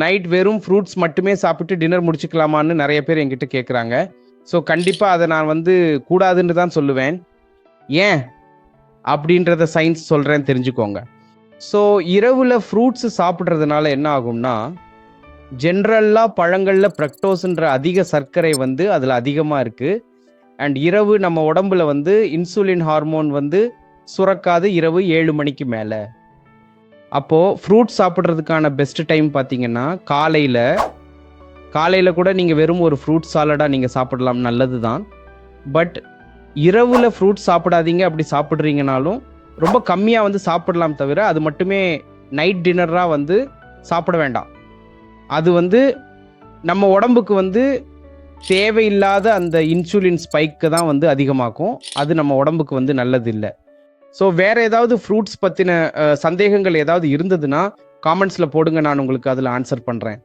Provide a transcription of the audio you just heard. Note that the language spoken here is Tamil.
நைட் வெறும் ஃப்ரூட்ஸ் மட்டுமே சாப்பிட்டு டின்னர் முடிச்சுக்கலாமான்னு நிறைய பேர் என்கிட்ட கேட்குறாங்க. ஸோ கண்டிப்பாக அதை நான் வந்து கூடாதுன்னு தான் சொல்லுவேன். ஏன் அப்படின்றத சயின்ஸ் சொல்கிறேன், தெரிஞ்சுக்கோங்க. ஸோ இரவில் ஃப்ரூட்ஸ் சாப்பிட்றதுனால என்ன ஆகும்னா, ஜென்ரலாக பழங்களில் ஃப்ரக்டோஸ்ன்ற அதிக சர்க்கரை வந்து அதில் அதிகமாக இருக்குது. அண்ட் இரவு நம்ம உடம்புல வந்து இன்சுலின் ஹார்மோன் வந்து சுரக்காது இரவு 7 மணிக்கு மேலே. அப்போது ஃப்ரூட்ஸ் சாப்பிட்றதுக்கான பெஸ்ட் டைம் பார்த்தீங்கன்னா காலையில் கூட நீங்கள் வெறும் ஒரு ஃப்ரூட் சாலடாக நீங்கள் சாப்பிடலாம், நல்லது தான். பட் இரவில் ஃப்ரூட்ஸ் சாப்பிடாதீங்க. அப்படி சாப்பிட்றீங்கனாலும் ரொம்ப கம்மியாக வந்து சாப்பிடலாம், தவிர அது மட்டுமே நைட் டின்னராக வந்து சாப்பிட வேண்டாம். அது வந்து நம்ம உடம்புக்கு வந்து தேவையில்லாத அந்த இன்சுலின் ஸ்பைக்கு தான் வந்து அதிகமாக்கும். அது நம்ம உடம்புக்கு வந்து நல்லது இல்லை. ஸோ வேறு ஏதாவது ஃப்ரூட்ஸ் பற்றின சந்தேகங்கள் ஏதாவது இருந்ததுன்னா காமெண்ட்ஸில் போடுங்க, நான் உங்களுக்கு அதில் ஆன்சர் பண்ணுறேன்.